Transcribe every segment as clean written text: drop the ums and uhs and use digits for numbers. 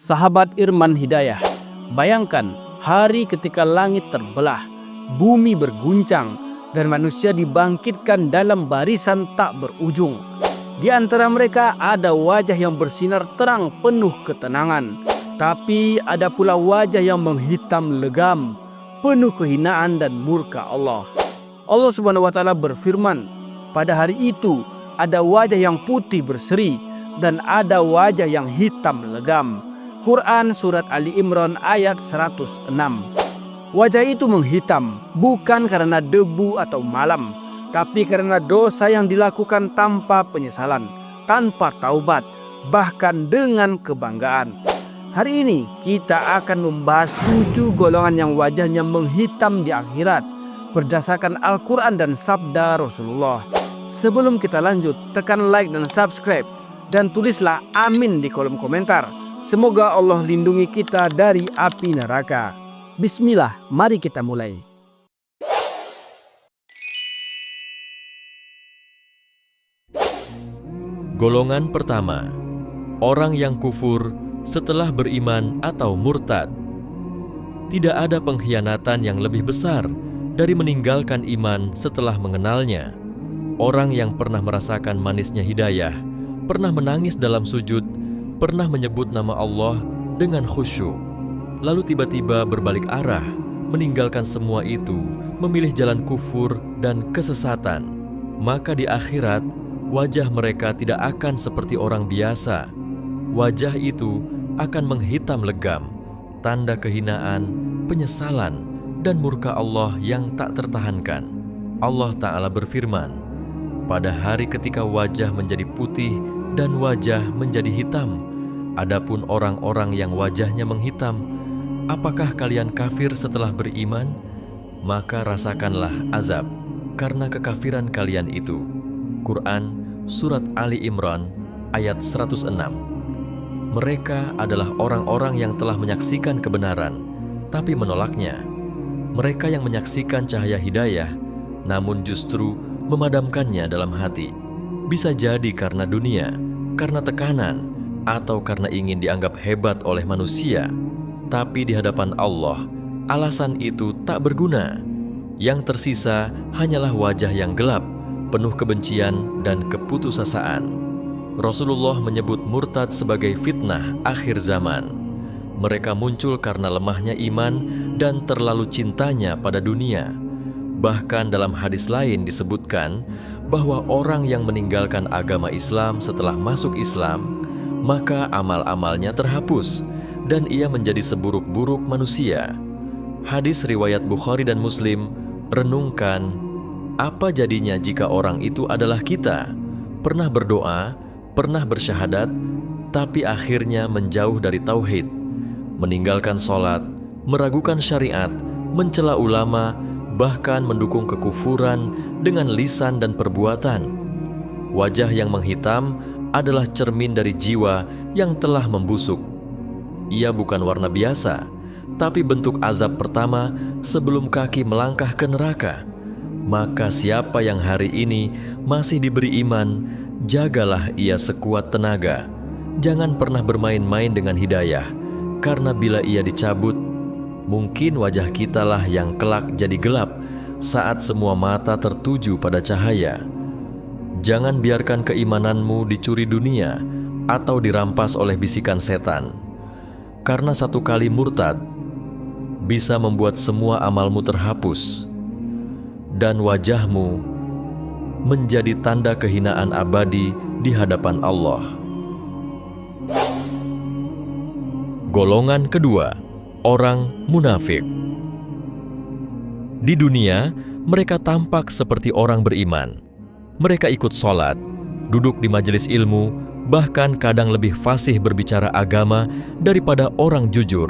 Sahabat Irman Hidayah, bayangkan hari ketika langit terbelah, bumi berguncang, dan manusia dibangkitkan dalam barisan tak berujung. Di antara mereka ada wajah yang bersinar terang penuh ketenangan, tapi ada pula wajah yang menghitam legam, penuh kehinaan dan murka Allah. Allah Subhanahu wa Ta'ala berfirman, pada hari itu ada wajah yang putih berseri dan ada wajah yang hitam legam. Quran Surat Ali Imran ayat 106. Wajah itu menghitam bukan karena debu atau malam, tapi karena dosa yang dilakukan tanpa penyesalan, tanpa taubat, bahkan dengan kebanggaan. Hari ini kita akan membahas 7 golongan yang wajahnya menghitam di akhirat berdasarkan Al-Quran dan sabda Rasulullah. Sebelum kita lanjut, tekan like dan subscribe, dan tulislah amin di kolom komentar. Semoga Allah lindungi kita dari api neraka. Bismillah, mari kita mulai. Golongan pertama, orang yang kufur setelah beriman atau murtad. Tidak ada pengkhianatan yang lebih besar dari meninggalkan iman setelah mengenalnya. Orang yang pernah merasakan manisnya hidayah, pernah menangis dalam sujud, pernah menyebut nama Allah dengan khusyuk, lalu tiba-tiba berbalik arah, meninggalkan semua itu, memilih jalan kufur dan kesesatan. Maka di akhirat, wajah mereka tidak akan seperti orang biasa. Wajah itu akan menghitam legam, tanda kehinaan, penyesalan, dan murka Allah yang tak tertahankan. Allah Ta'ala berfirman, pada hari ketika wajah menjadi putih dan wajah menjadi hitam, adapun orang-orang yang wajahnya menghitam, apakah kalian kafir setelah beriman? Maka rasakanlah azab karena kekafiran kalian itu. Quran Surat Ali Imran ayat 106. Mereka adalah orang-orang yang telah menyaksikan kebenaran, tapi menolaknya. Mereka yang menyaksikan cahaya hidayah, namun justru memadamkannya dalam hati. Bisa jadi karena dunia, karena tekanan, atau karena ingin dianggap hebat oleh manusia. Tapi di hadapan Allah, alasan itu tak berguna. Yang tersisa hanyalah wajah yang gelap, penuh kebencian dan keputusasaan. Rasulullah menyebut murtad sebagai fitnah akhir zaman. Mereka muncul karena lemahnya iman dan terlalu cintanya pada dunia. Bahkan dalam hadis lain disebutkan bahwa orang yang meninggalkan agama Islam setelah masuk Islam, maka amal-amalnya terhapus dan ia menjadi seburuk-buruk manusia. Hadis riwayat Bukhari dan Muslim. Renungkan, apa jadinya jika orang itu adalah kita? Pernah berdoa, pernah bersyahadat, tapi akhirnya menjauh dari tauhid, meninggalkan sholat, meragukan syariat, mencela ulama, bahkan mendukung kekufuran dengan lisan dan perbuatan. Wajah yang menghitam adalah cermin dari jiwa yang telah membusuk. Ia bukan warna biasa, tapi bentuk azab pertama sebelum kaki melangkah ke neraka. Maka siapa yang hari ini masih diberi iman, jagalah ia sekuat tenaga. Jangan pernah bermain-main dengan hidayah, karena bila ia dicabut, mungkin wajah kitalah yang kelak jadi gelap saat semua mata tertuju pada cahaya. Jangan biarkan keimananmu dicuri dunia atau dirampas oleh bisikan setan. Karena satu kali murtad bisa membuat semua amalmu terhapus dan wajahmu menjadi tanda kehinaan abadi di hadapan Allah. Golongan kedua, orang munafik. Di dunia, mereka tampak seperti orang beriman. Mereka ikut sholat, duduk di majelis ilmu, bahkan kadang lebih fasih berbicara agama daripada orang jujur.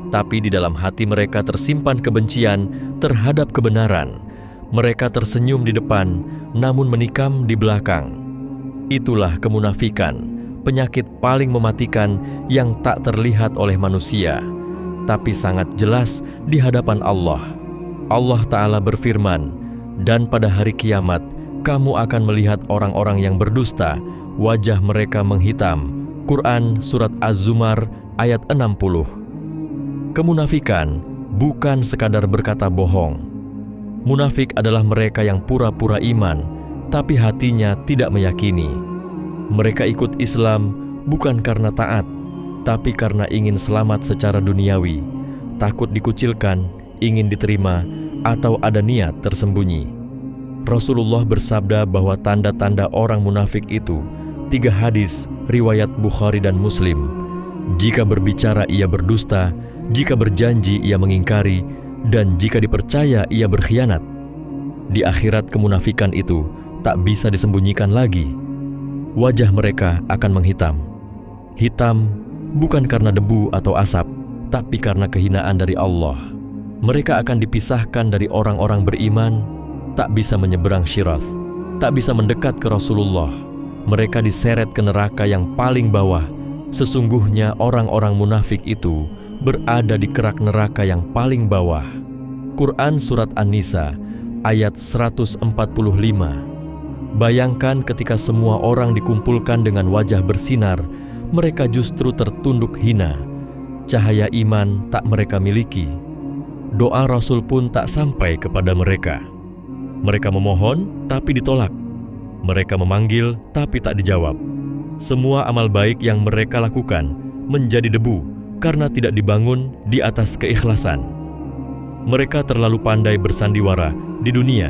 Tapi di dalam hati mereka tersimpan kebencian terhadap kebenaran. Mereka tersenyum di depan, namun menikam di belakang. Itulah kemunafikan, penyakit paling mematikan yang tak terlihat oleh manusia, tapi sangat jelas di hadapan Allah. Allah Ta'ala berfirman, dan pada hari kiamat, kamu akan melihat orang-orang yang berdusta, wajah mereka menghitam. Quran Surat Az-Zumar ayat 60. Kemunafikan bukan sekadar berkata bohong. Munafik adalah mereka yang pura-pura iman, tapi hatinya tidak meyakini. Mereka ikut Islam bukan karena taat, tapi karena ingin selamat secara duniawi, takut dikucilkan, ingin diterima, atau ada niat tersembunyi. Rasulullah bersabda bahwa tanda-tanda orang munafik itu 3 hadis riwayat Bukhari dan Muslim. Jika berbicara ia berdusta, jika berjanji ia mengingkari, dan jika dipercaya ia berkhianat. Di akhirat kemunafikan itu tak bisa disembunyikan lagi. Wajah mereka akan menghitam. Hitam bukan karena debu atau asap, tapi karena kehinaan dari Allah. Mereka akan dipisahkan dari orang-orang beriman, tak bisa menyeberang Syirat, tak bisa mendekat ke Rasulullah. Mereka diseret ke neraka yang paling bawah. Sesungguhnya orang-orang munafik itu berada di kerak neraka yang paling bawah. Quran Surat An-Nisa ayat 145. Bayangkan ketika semua orang dikumpulkan dengan wajah bersinar, mereka justru tertunduk hina. Cahaya iman tak mereka miliki. Doa Rasul pun tak sampai kepada mereka. Mereka memohon tapi ditolak. Mereka memanggil tapi tak dijawab. Semua amal baik yang mereka lakukan menjadi debu karena tidak dibangun di atas keikhlasan. Mereka terlalu pandai bersandiwara di dunia,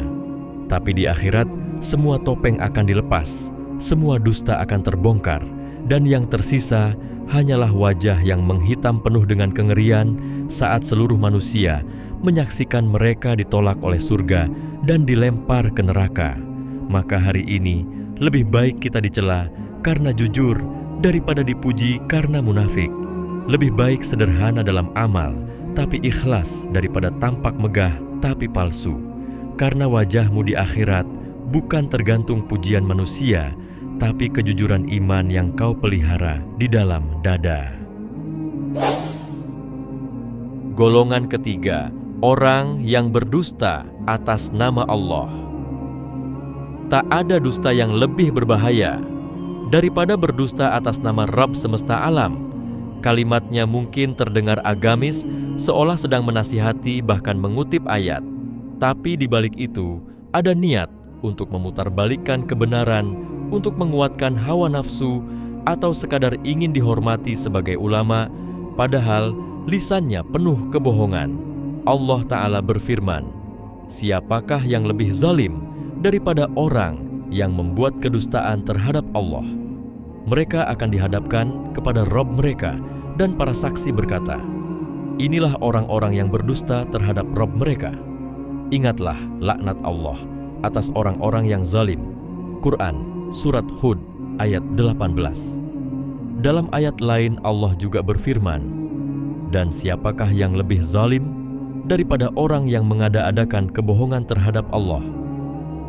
tapi di akhirat semua topeng akan dilepas, semua dusta akan terbongkar, dan yang tersisa hanyalah wajah yang menghitam penuh dengan kengerian saat seluruh manusia menyaksikan mereka ditolak oleh surga dan dilempar ke neraka. Maka hari ini lebih baik kita dicela karena jujur daripada dipuji karena munafik. Lebih baik sederhana dalam amal, tapi ikhlas daripada tampak megah tapi palsu. Karena wajahmu di akhirat bukan tergantung pujian manusia, tapi kejujuran iman yang kau pelihara di dalam dada. Golongan ketiga, orang yang berdusta atas nama Allah. Tak ada dusta yang lebih berbahaya daripada berdusta atas nama Rabb semesta alam. Kalimatnya mungkin terdengar agamis, seolah sedang menasihati bahkan mengutip ayat. Tapi di balik itu, ada niat untuk memutarbalikkan kebenaran, untuk menguatkan hawa nafsu, atau sekadar ingin dihormati sebagai ulama, padahal lisannya penuh kebohongan. Allah Ta'ala berfirman, siapakah yang lebih zalim daripada orang yang membuat kedustaan terhadap Allah? Mereka akan dihadapkan kepada Rabb mereka, dan para saksi berkata, inilah orang-orang yang berdusta terhadap Rabb mereka. Ingatlah laknat Allah atas orang-orang yang zalim. Quran Surat Hud ayat 18. Dalam ayat lain Allah juga berfirman, dan siapakah yang lebih zalim daripada orang yang mengada-adakan kebohongan terhadap Allah?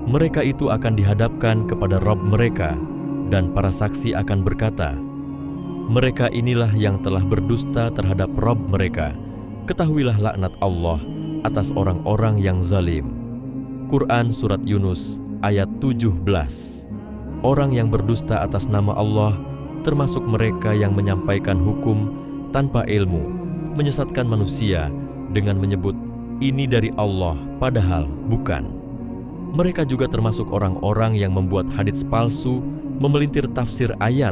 Mereka itu akan dihadapkan kepada Rabb mereka, dan para saksi akan berkata, mereka inilah yang telah berdusta terhadap Rabb mereka. Ketahuilah laknat Allah atas orang-orang yang zalim. Quran Surat Yunus ayat 17. Orang yang berdusta atas nama Allah termasuk mereka yang menyampaikan hukum tanpa ilmu, menyesatkan manusia dengan menyebut ini dari Allah padahal bukan. Mereka juga termasuk orang-orang yang membuat hadits palsu, memelintir tafsir ayat,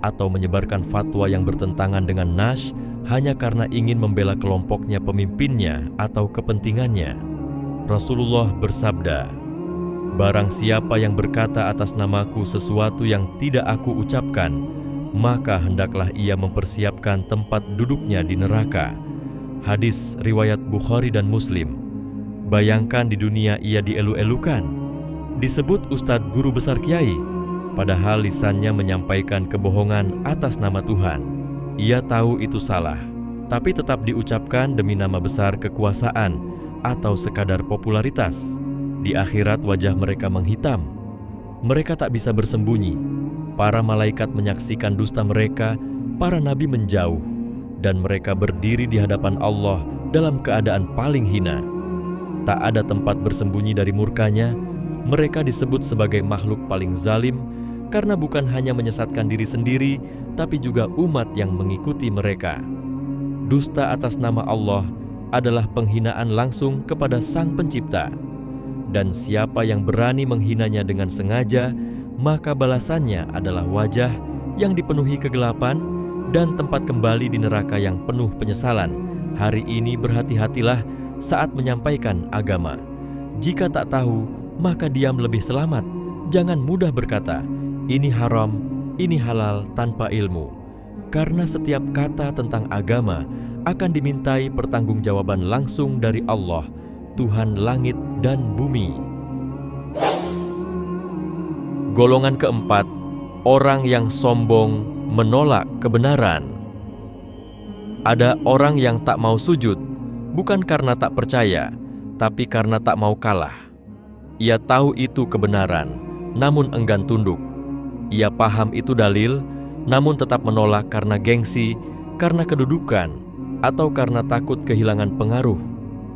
atau menyebarkan fatwa yang bertentangan dengan nas hanya karena ingin membela kelompoknya, pemimpinnya, atau kepentingannya. Rasulullah bersabda, barang siapa yang berkata atas namaku sesuatu yang tidak aku ucapkan, maka hendaklah ia mempersiapkan tempat duduknya di neraka. Hadis riwayat Bukhari dan Muslim. Bayangkan di dunia ia dielu-elukan, disebut ustadz guru besar kiai, padahal lisannya menyampaikan kebohongan atas nama Tuhan. Ia tahu itu salah, tapi tetap diucapkan demi nama besar kekuasaan atau sekadar popularitas. Di akhirat wajah mereka menghitam. Mereka tak bisa bersembunyi. Para malaikat menyaksikan dusta mereka, para nabi menjauh, dan mereka berdiri di hadapan Allah dalam keadaan paling hina. Tak ada tempat bersembunyi dari murkanya. Mereka disebut sebagai makhluk paling zalim, karena bukan hanya menyesatkan diri sendiri, tapi juga umat yang mengikuti mereka. Dusta atas nama Allah adalah penghinaan langsung kepada Sang Pencipta. Dan siapa yang berani menghinanya dengan sengaja, maka balasannya adalah wajah yang dipenuhi kegelapan dan tempat kembali di neraka yang penuh penyesalan. Hari ini berhati-hatilah saat menyampaikan agama. Jika tak tahu, maka diam lebih selamat. Jangan mudah berkata, ini haram, ini halal tanpa ilmu. Karena setiap kata tentang agama akan dimintai pertanggungjawaban langsung dari Allah, Tuhan langit dan bumi. Golongan keempat, orang yang sombong menolak kebenaran. Ada orang yang tak mau sujud, bukan karena tak percaya, tapi karena tak mau kalah. Ia tahu itu kebenaran, namun enggan tunduk. Ia paham itu dalil, namun tetap menolak karena gengsi, karena kedudukan, atau karena takut kehilangan pengaruh.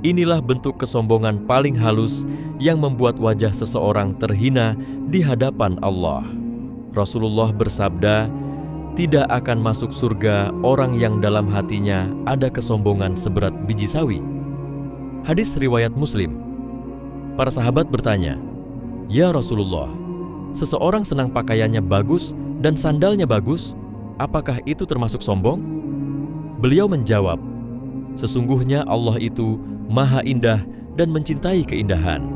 Inilah bentuk kesombongan paling halus yang membuat wajah seseorang terhina di hadapan Allah. Rasulullah bersabda, tidak akan masuk surga orang yang dalam hatinya ada kesombongan seberat biji sawi. Hadis riwayat Muslim. Para sahabat bertanya, ya Rasulullah, seseorang senang pakaiannya bagus dan sandalnya bagus, apakah itu termasuk sombong? Beliau menjawab, sesungguhnya Allah itu Maha Indah dan mencintai keindahan.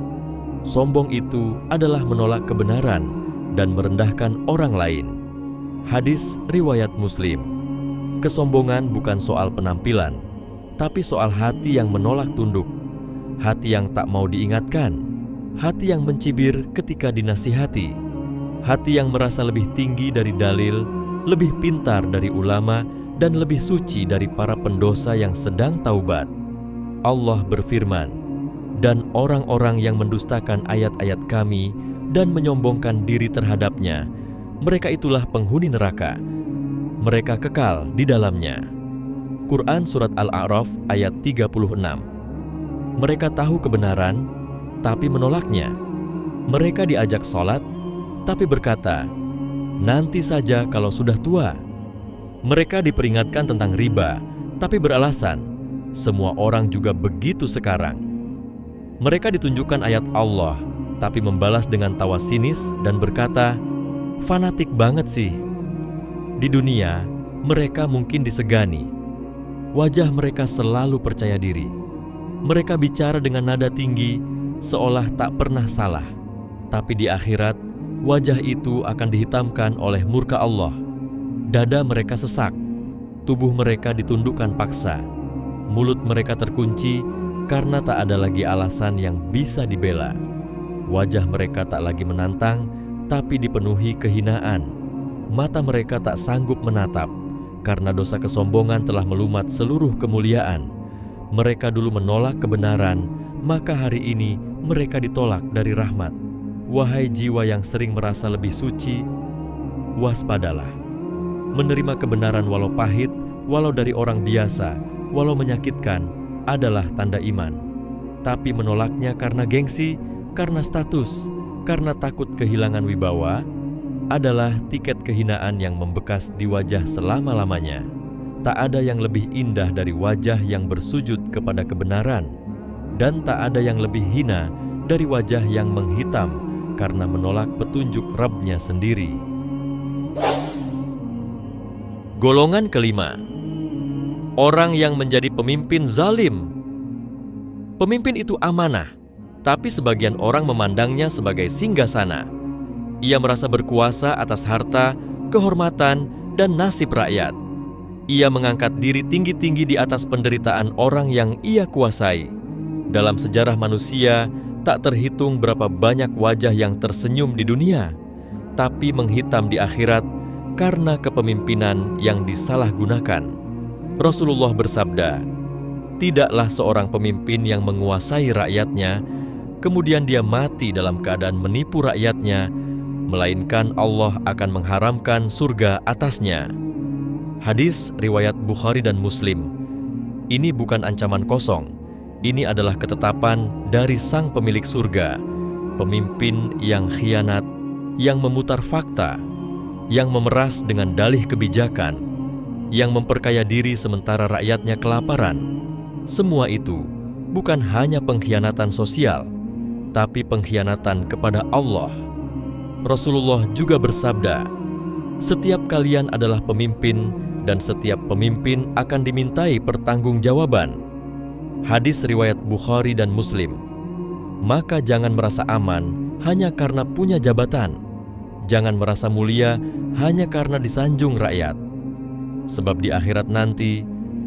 Sombong itu adalah menolak kebenaran dan merendahkan orang lain. Hadis riwayat Muslim. Kesombongan bukan soal penampilan, tapi soal hati yang menolak tunduk, hati yang tak mau diingatkan, hati yang mencibir ketika dinasihati, hati yang merasa lebih tinggi dari dalil, lebih pintar dari ulama, dan lebih suci dari para pendosa yang sedang taubat. Allah berfirman, dan orang-orang yang mendustakan ayat-ayat Kami dan menyombongkan diri terhadapnya, mereka itulah penghuni neraka. Mereka kekal di dalamnya. Quran Surat Al-A'raf ayat 36. Mereka tahu kebenaran, tapi menolaknya. Mereka diajak sholat, tapi berkata, nanti saja kalau sudah tua. Mereka diperingatkan tentang riba, tapi beralasan, semua orang juga begitu sekarang. Mereka ditunjukkan ayat Allah, tapi membalas dengan tawa sinis dan berkata, fanatik banget sih. Di dunia, mereka mungkin disegani. Wajah mereka selalu percaya diri. Mereka bicara dengan nada tinggi, seolah tak pernah salah. Tapi di akhirat, wajah itu akan dihitamkan oleh murka Allah. Dada mereka sesak, tubuh mereka ditundukkan paksa, mulut mereka terkunci karena tak ada lagi alasan yang bisa dibela. Wajah mereka tak lagi menantang, tapi dipenuhi kehinaan. Mata mereka tak sanggup menatap, karena dosa kesombongan telah melumat seluruh kemuliaan. Mereka dulu menolak kebenaran, maka hari ini mereka ditolak dari rahmat. Wahai jiwa yang sering merasa lebih suci, waspadalah. Menerima kebenaran walau pahit, walau dari orang biasa, walau menyakitkan, adalah tanda iman. Tapi menolaknya karena gengsi, karena status, karena takut kehilangan wibawa, adalah tiket kehinaan yang membekas di wajah selama-lamanya. Tak ada yang lebih indah dari wajah yang bersujud kepada kebenaran, dan tak ada yang lebih hina dari wajah yang menghitam karena menolak petunjuk Rabb-Nya sendiri. Golongan kelima, orang yang menjadi pemimpin zalim. Pemimpin itu amanah, tapi sebagian orang memandangnya sebagai singgasana. Ia merasa berkuasa atas harta, kehormatan, dan nasib rakyat. Ia mengangkat diri tinggi-tinggi di atas penderitaan orang yang ia kuasai. Dalam sejarah manusia, tak terhitung berapa banyak wajah yang tersenyum di dunia, tapi menghitam di akhirat karena kepemimpinan yang disalahgunakan. Rasulullah bersabda, tidaklah seorang pemimpin yang menguasai rakyatnya, kemudian dia mati dalam keadaan menipu rakyatnya, melainkan Allah akan mengharamkan surga atasnya. Hadis riwayat Bukhari dan Muslim. Ini bukan ancaman kosong. Ini adalah ketetapan dari sang pemilik surga. Pemimpin yang khianat yang memutar fakta, yang memeras dengan dalih kebijakan, yang memperkaya diri sementara rakyatnya kelaparan. Semua itu bukan hanya pengkhianatan sosial, tapi pengkhianatan kepada Allah. Rasulullah juga bersabda, "Setiap kalian adalah pemimpin dan setiap pemimpin akan dimintai pertanggungjawaban." Hadis riwayat Bukhari dan Muslim. Maka jangan merasa aman hanya karena punya jabatan. Jangan merasa mulia hanya karena disanjung rakyat. Sebab di akhirat nanti,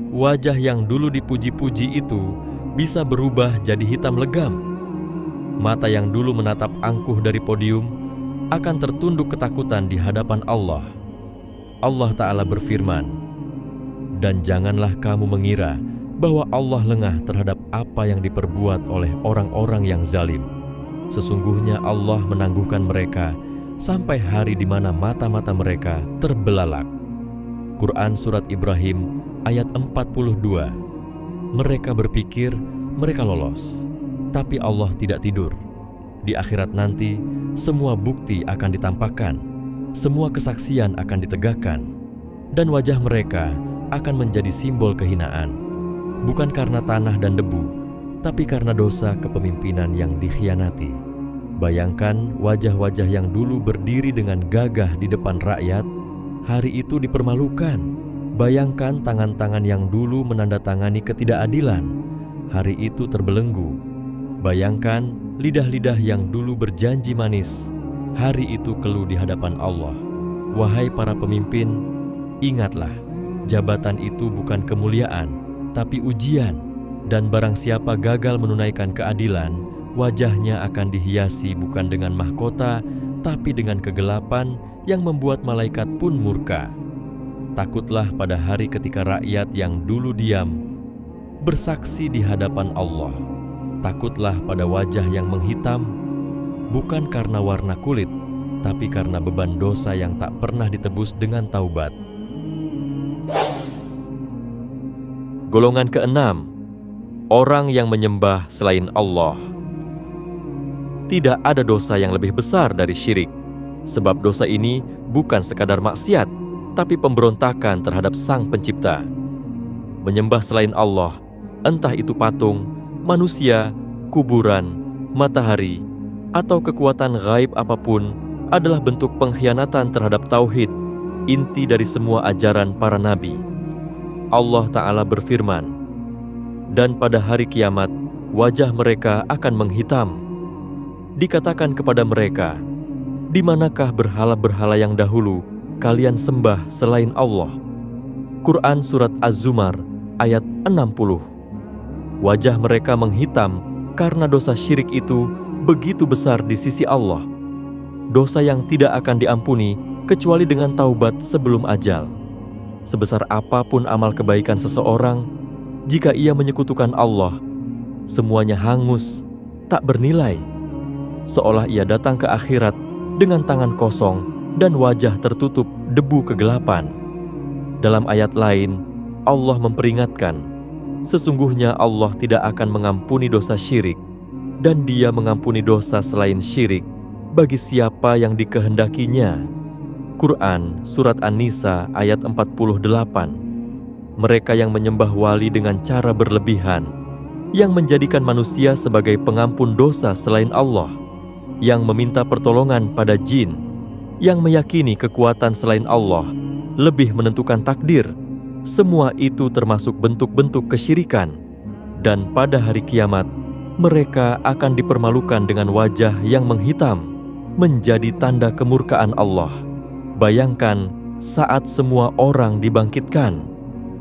wajah yang dulu dipuji-puji itu bisa berubah jadi hitam legam. Mata yang dulu menatap angkuh dari podium akan tertunduk ketakutan di hadapan Allah. Allah Ta'ala berfirman, "Dan janganlah kamu mengira bahwa Allah lengah terhadap apa yang diperbuat oleh orang-orang yang zalim. Sesungguhnya Allah menangguhkan mereka sampai hari di mana mata-mata mereka terbelalak." Quran Surat Ibrahim ayat 42. Mereka berpikir mereka lolos, tapi Allah tidak tidur. Di akhirat nanti, semua bukti akan ditampakkan, semua kesaksian akan ditegakkan, dan wajah mereka akan menjadi simbol kehinaan, bukan karena tanah dan debu, tapi karena dosa kepemimpinan yang dikhianati. Bayangkan wajah-wajah yang dulu berdiri dengan gagah di depan rakyat, hari itu dipermalukan. Bayangkan tangan-tangan yang dulu menandatangani ketidakadilan, hari itu terbelenggu. Bayangkan lidah-lidah yang dulu berjanji manis, hari itu keluh di hadapan Allah. Wahai para pemimpin, ingatlah, jabatan itu bukan kemuliaan, tapi ujian. Dan barang siapa gagal menunaikan keadilan, wajahnya akan dihiasi bukan dengan mahkota, tapi dengan kegelapan yang membuat malaikat pun murka. Takutlah pada hari ketika rakyat yang dulu diam bersaksi di hadapan Allah. Takutlah pada wajah yang menghitam, bukan karena warna kulit, tapi karena beban dosa yang tak pernah ditebus dengan taubat. Golongan keenam, orang yang menyembah selain Allah. Tidak ada dosa yang lebih besar dari syirik, sebab dosa ini bukan sekadar maksiat, tapi pemberontakan terhadap Sang Pencipta. Menyembah selain Allah, entah itu patung, manusia, kuburan, matahari, atau kekuatan gaib apapun, adalah bentuk pengkhianatan terhadap tauhid, inti dari semua ajaran para nabi. Allah Ta'ala berfirman, "Dan pada hari kiamat, wajah mereka akan menghitam. Dikatakan kepada mereka, di manakah berhala-berhala yang dahulu kalian sembah selain Allah?" Quran Surat Az-Zumar ayat 60. Wajah mereka menghitam karena dosa syirik itu begitu besar di sisi Allah. Dosa yang tidak akan diampuni kecuali dengan taubat sebelum ajal. Sebesar apapun amal kebaikan seseorang, jika ia menyekutukan Allah, semuanya hangus, tak bernilai. Seolah ia datang ke akhirat dengan tangan kosong dan wajah tertutup debu kegelapan. Dalam ayat lain, Allah memperingatkan, sesungguhnya Allah tidak akan mengampuni dosa syirik, dan Dia mengampuni dosa selain syirik bagi siapa yang dikehendakinya. Quran Surat An-Nisa ayat 48. Mereka yang menyembah wali dengan cara berlebihan, yang menjadikan manusia sebagai pengampun dosa selain Allah, yang meminta pertolongan pada jin, yang meyakini kekuatan selain Allah lebih menentukan takdir, semua itu termasuk bentuk-bentuk kesyirikan. Dan pada hari kiamat, mereka akan dipermalukan dengan wajah yang menghitam, menjadi tanda kemurkaan Allah. Bayangkan saat semua orang dibangkitkan,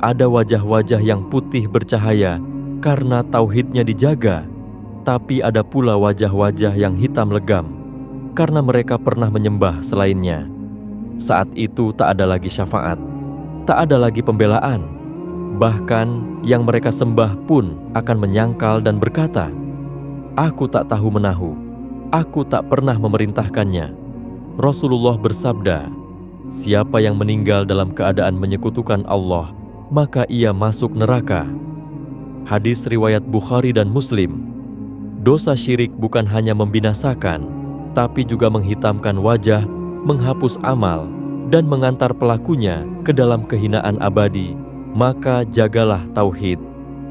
ada wajah-wajah yang putih bercahaya karena tauhidnya dijaga, tapi ada pula wajah-wajah yang hitam legam karena mereka pernah menyembah selainnya. Saat itu tak ada lagi syafaat, tak ada lagi pembelaan. Bahkan yang mereka sembah pun akan menyangkal dan berkata, "Aku tak tahu menahu, aku tak pernah memerintahkannya." Rasulullah bersabda, "Siapa yang meninggal dalam keadaan menyekutukan Allah, maka ia masuk neraka." Hadis riwayat Bukhari dan Muslim. Dosa syirik bukan hanya membinasakan, tapi juga menghitamkan wajah, menghapus amal, dan mengantar pelakunya ke dalam kehinaan abadi, maka jagalah tauhid.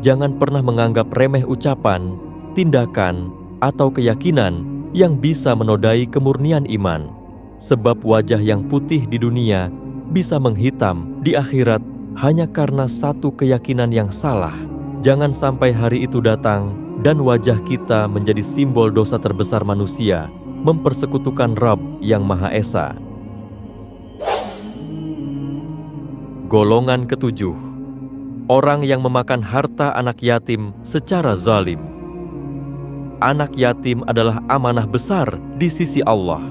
Jangan pernah menganggap remeh ucapan, tindakan, atau keyakinan yang bisa menodai kemurnian iman. Sebab wajah yang putih di dunia bisa menghitam di akhirat hanya karena satu keyakinan yang salah. Jangan sampai hari itu datang dan wajah kita menjadi simbol dosa terbesar manusia, mempersekutukan Rabb yang Maha Esa. Golongan ketujuh, orang yang memakan harta anak yatim secara zalim. Anak yatim adalah amanah besar di sisi Allah.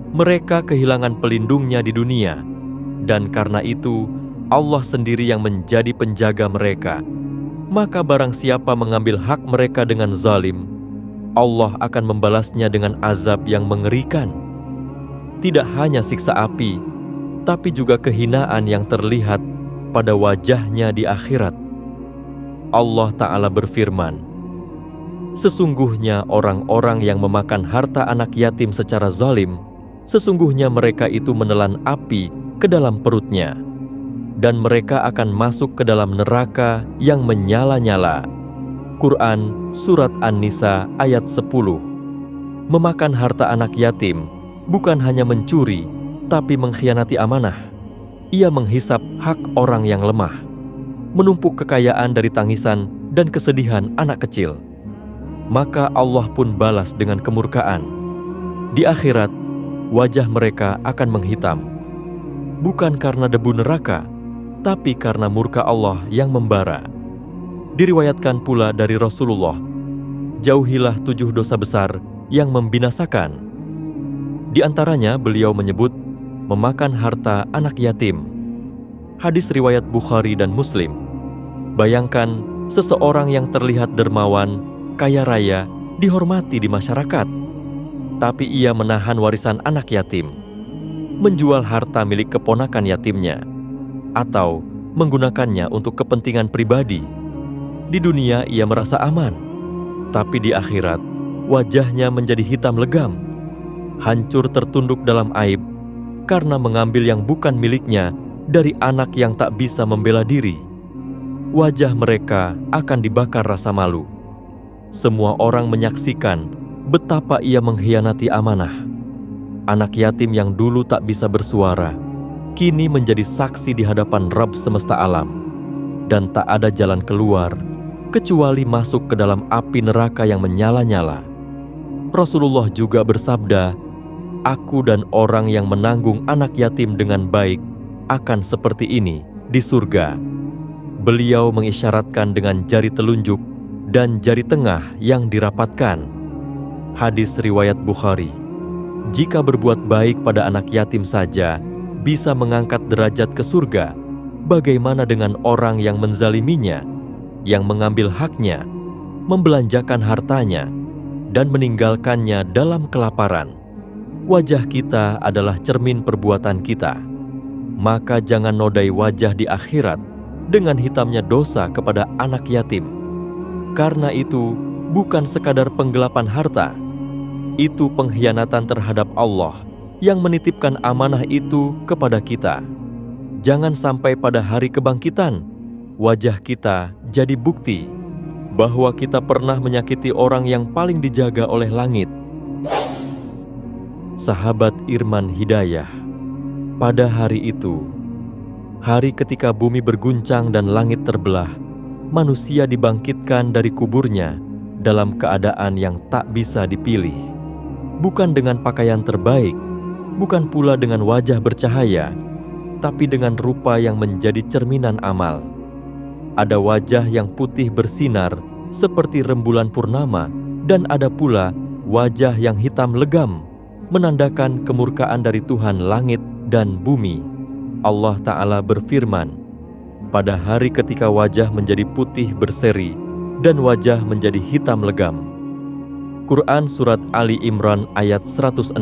Mereka kehilangan pelindungnya di dunia, dan karena itu Allah sendiri yang menjadi penjaga mereka. Maka barang siapa mengambil hak mereka dengan zalim, Allah akan membalasnya dengan azab yang mengerikan. Tidak hanya siksa api, tapi juga kehinaan yang terlihat pada wajahnya di akhirat. Allah Ta'ala berfirman, sesungguhnya orang-orang yang memakan harta anak yatim secara zalim, sesungguhnya mereka itu menelan api ke dalam perutnya, dan mereka akan masuk ke dalam neraka yang menyala-nyala. Quran Surat An-Nisa ayat 10. Memakan harta anak yatim bukan hanya mencuri, tapi mengkhianati amanah. Ia menghisap hak orang yang lemah, menumpuk kekayaan dari tangisan dan kesedihan anak kecil. Maka Allah pun balas dengan kemurkaan. Di akhirat, wajah mereka akan menghitam, bukan karena debu neraka, tapi karena murka Allah yang membara. Diriwayatkan pula dari Rasulullah, jauhilah 7 dosa besar yang membinasakan. Di antaranya beliau menyebut memakan harta anak yatim. Hadis riwayat Bukhari dan Muslim. Bayangkan seseorang yang terlihat dermawan, kaya raya, dihormati di masyarakat, tapi ia menahan warisan anak yatim, menjual harta milik keponakan yatimnya, atau menggunakannya untuk kepentingan pribadi. Di dunia ia merasa aman, tapi di akhirat wajahnya menjadi hitam legam, hancur tertunduk dalam aib karena mengambil yang bukan miliknya dari anak yang tak bisa membela diri. Wajah mereka akan dibakar rasa malu. Semua orang menyaksikan betapa ia mengkhianati amanah. Anak yatim yang dulu tak bisa bersuara, kini menjadi saksi di hadapan Rabb semesta alam, dan tak ada jalan keluar kecuali masuk ke dalam api neraka yang menyala-nyala. Rasulullah juga bersabda, aku dan orang yang menanggung anak yatim dengan baik akan seperti ini di surga. Beliau mengisyaratkan dengan jari telunjuk dan jari tengah yang dirapatkan. Hadis riwayat Bukhari. Jika berbuat baik pada anak yatim saja bisa mengangkat derajat ke surga, bagaimana dengan orang yang menzaliminya, yang mengambil haknya, membelanjakan hartanya, dan meninggalkannya dalam kelaparan? Wajah kita adalah cermin perbuatan kita. Maka jangan nodai wajah di akhirat dengan hitamnya dosa kepada anak yatim. Karena itu bukan sekadar penggelapan harta, itu pengkhianatan terhadap Allah yang menitipkan amanah itu kepada kita. Jangan sampai pada hari kebangkitan, wajah kita jadi bukti bahwa kita pernah menyakiti orang yang paling dijaga oleh langit. Sahabat Irman Hidayah, pada hari itu, hari ketika bumi berguncang dan langit terbelah, manusia dibangkitkan dari kuburnya dalam keadaan yang tak bisa dipilih. Bukan dengan pakaian terbaik, bukan pula dengan wajah bercahaya, tapi dengan rupa yang menjadi cerminan amal. Ada wajah yang putih bersinar seperti rembulan purnama, dan ada pula wajah yang hitam legam, menandakan kemurkaan dari Tuhan langit dan bumi. Allah Ta'ala berfirman, pada hari ketika wajah menjadi putih berseri dan wajah menjadi hitam legam. Quran Surat Ali Imran ayat 106.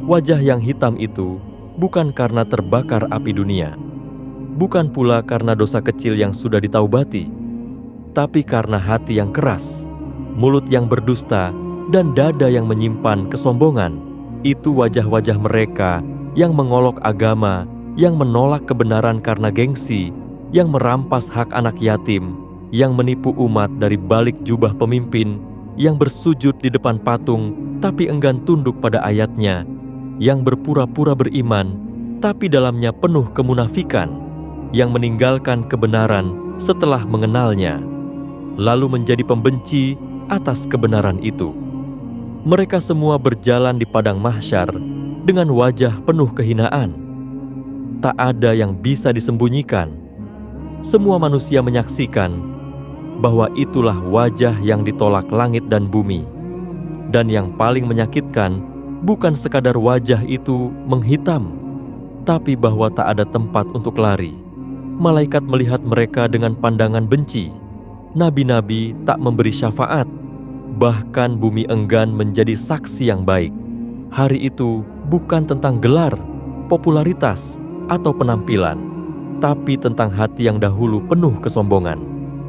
Wajah yang hitam itu bukan karena terbakar api dunia, bukan pula karena dosa kecil yang sudah ditaubati, tapi karena hati yang keras, mulut yang berdusta, dan dada yang menyimpan kesombongan. Itu wajah-wajah mereka yang mengolok agama, yang menolak kebenaran karena gengsi, yang merampas hak anak yatim, yang menipu umat dari balik jubah pemimpin, yang bersujud di depan patung tapi enggan tunduk pada ayatnya, yang berpura-pura beriman tapi dalamnya penuh kemunafikan, yang meninggalkan kebenaran setelah mengenalnya, lalu menjadi pembenci atas kebenaran itu. Mereka semua berjalan di padang mahsyar dengan wajah penuh kehinaan. Tak ada yang bisa disembunyikan. Semua manusia menyaksikan bahwa itulah wajah yang ditolak langit dan bumi. Dan yang paling menyakitkan bukan sekadar wajah itu menghitam, tapi bahwa tak ada tempat untuk lari. Malaikat melihat mereka dengan pandangan benci. Nabi-nabi tak memberi syafaat. Bahkan bumi enggan menjadi saksi yang baik. Hari itu bukan tentang gelar, popularitas, atau penampilan, tapi tentang hati yang dahulu penuh kesombongan,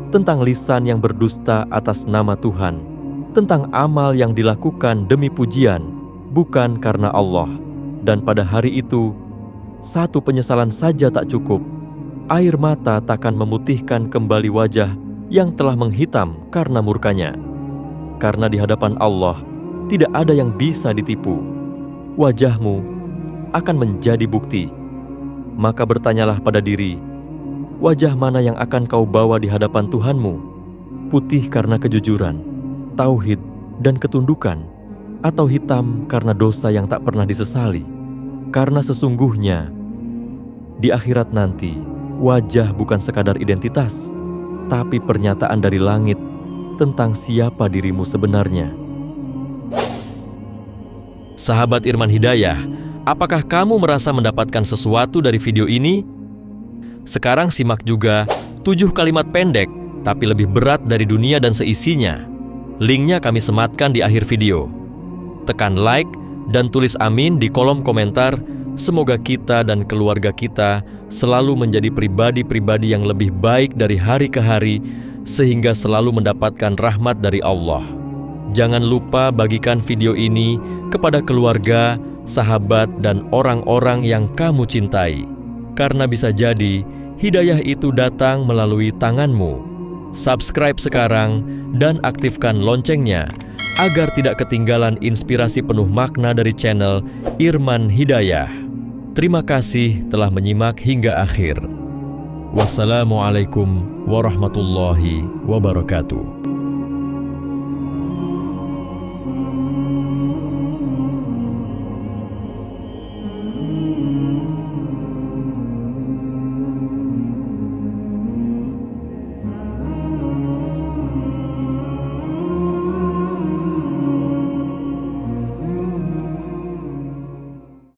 tentang lisan yang berdusta atas nama Tuhan, tentang amal yang dilakukan demi pujian, bukan karena Allah. Dan pada hari itu, satu penyesalan saja tak cukup. Air mata takkan memutihkan kembali wajah yang telah menghitam karena murkanya. Karena di hadapan Allah, tidak ada yang bisa ditipu. Wajahmu akan menjadi bukti. Maka bertanyalah pada diri, wajah mana yang akan kau bawa di hadapan Tuhanmu? Putih karena kejujuran, tauhid, dan ketundukan, atau hitam karena dosa yang tak pernah disesali? Karena sesungguhnya, di akhirat nanti, wajah bukan sekadar identitas, tapi pernyataan dari langit tentang siapa dirimu sebenarnya. Sahabat Irman Hidayah, apakah kamu merasa mendapatkan sesuatu dari video ini? Sekarang simak juga 7 kalimat pendek tapi lebih berat dari dunia dan seisinya. Linknya kami sematkan di akhir video. Tekan like dan tulis amin di kolom komentar. Semoga kita dan keluarga kita selalu menjadi pribadi-pribadi yang lebih baik dari hari ke hari, sehingga selalu mendapatkan rahmat dari Allah. Jangan lupa bagikan video ini kepada keluarga, sahabat, dan orang-orang yang kamu cintai. Karena bisa jadi hidayah itu datang melalui tanganmu. Subscribe sekarang dan aktifkan loncengnya agar tidak ketinggalan inspirasi penuh makna dari channel Irman Hidayah. Terima kasih telah menyimak hingga akhir. Wassalamualaikum warahmatullahi wabarakatuh.